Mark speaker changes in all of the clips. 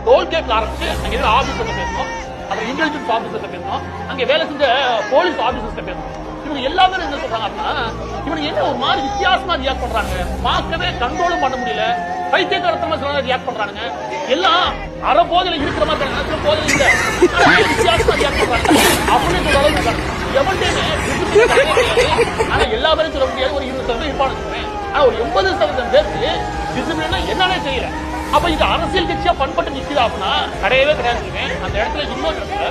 Speaker 1: டோல்கேட்ல ஆரம்பிச்சு அங்க ஆபீசர்கிட்ட பேசணும், அப்புறம் இன்டெலிஜென்ஸ் ஆபீசர்கிட்ட பேசணும், அங்க வேலை செஞ்ச போலீஸ் ஆபீசர்கிட்ட பேசணும். இவங்க எல்லாமே என்ன சொல்றாங்க அப்படின்னா, இவங்க என்ன ஒரு மாதிரி வித்தியாசமா ரியாக்ட் பண்றாங்க, பார்க்கவே கண்ட்ரோலும் பண்ண முடியல, பைத்தியக்காரத்தமா சில ரியாக்ட் பண்றாங்க, எல்லாம் அரை போதில இருக்கிற மாதிரி நினைச்ச போதில இல்ல, வித்தியாசமா ரியாக்ட் பண்றாங்க அப்படின்னு சொல்ற அளவுக்கு எவன்டையுமே. ஆனா எல்லா பேரும் சொல்ல முடியாது, ஒரு 20% இருப்பான்னு. ஆனா ஒரு 80% பேருக்கு டிசிப்ளினா என்னன்னே தெரியல. அப்ப இது அரசியல் கட்சியா பண்பட்டு நிக்குதா அப்படின்னா கிடையவே கிடையாது. அந்த இடத்துல இன்னொரு இடத்துல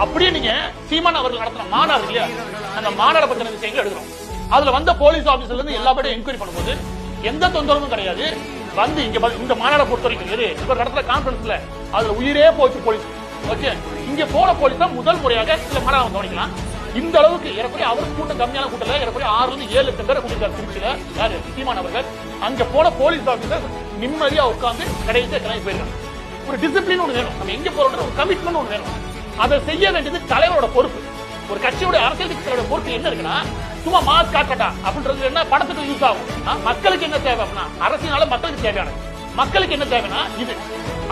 Speaker 1: அப்படியே நீங்க சீமான் அவர்கள் நடத்தின மாநாடு இல்லையா, அந்த மாநாடு பத்தின விஷயங்கள் எடுக்கிறோம். அதுல வந்த போலீஸ் ஆபீசர்ல இருந்து எல்லா பேரும் என்கொயரி பண்ணும்போது எந்த தொந்தரவும் கிடையாது. வந்து இங்க இந்த மாநாடை பொறுத்த வரைக்கும் இவர் நடத்துற கான்பரன்ஸ்ல அதுல உயிரே போச்சு போலீஸ். ஓகே, இங்க போன போலீஸ் தான் முதல் முறையாக சில மாநாடு கவனிக்கலாம். இந்த அளவுக்கு ஏறக்குறைய அவர் கூட்டம் கம்மியான கூட்டல ஏறக்குறைய 6 to 7 லட்சம் பேரை கூட்டிட்டு திருச்சியில யாரு சீமான் அவர்கள். அங்க போன போலீஸ் ஆபீசர் நிம்மதியா உட்கார்ந்து கடைசியா கிளம்பி போயிருக்காங்க. ஒரு டிசிப்ளின் ஒன்று வேணும், நம்ம எங்க போறோம் ஒரு கமிட்மெண்ட் ஒன்று வேணும். அதை செய்ய வேண்டியது தலைவரோட பொறுப்பு. ஒரு கட்சியோட அரசியல் கட்சியோட பொறுப்பு என்ன இருக்குன்னா, சும்மா மாஸ் காட்டா அப்படின்றது என்ன படத்துக்கு யூஸ் ஆகும். மக்களுக்கு என்ன தேவை அப்படின்னா, அரசியலால மக்களுக்கு தேவையானது, மக்களுக்கு என்ன தேவைன்னா இது.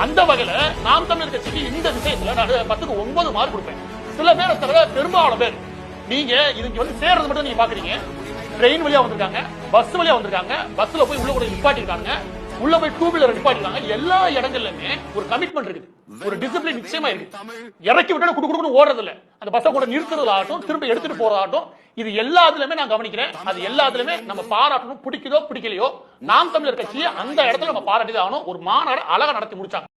Speaker 1: அந்த வகையில நாம் தமிழர் கட்சிக்கு இந்த விஷயத்துல நான் 10க்கு 9 மார்க் கொடுப்பேன். சில பேரை தவிர பெரும்பாலான பேர் நீங்க இதுக்கு வந்து சேர்றது மட்டும் நீங்க பாக்குறீங்க. ட்ரெயின் வழியா வந்திருக்காங்க, பஸ் வழியா வந்திருக்காங்க, பஸ்ல போய் உள்ள கூட நிப்பாட்டிருக்காங்க, உள்ள போய் டூ வீலர் நிப்பாட்டிருக்காங்க. எல்லா இடங்கள்லயுமே ஒரு கமிட்மெண்ட் இருக்குது, ஒரு டிசிப்ளின் நிச்சயமா இருக்கு. இறக்கி விட்டு குடுக்குன்னு ஓடுறது இல்ல, அந்த பஸ்ஸை கூட நிறுத்துறது ஆகட்டும், திரும்ப எடுத்துட்டு போறதாகட்டும், இது எல்லாத்துலயுமே நான் கவனிக்கிறேன். அது எல்லாத்துலயுமே நம்ம பாராட்டணும், பிடிக்குதோ பிடிக்கலையோ நாம் தமிழர் கட்சியை அந்த இடத்துல நம்ம பாராட்டி தான் ஆகணும். ஒரு மாநாடு அழகா நடத்தி முடிச்சாங்க.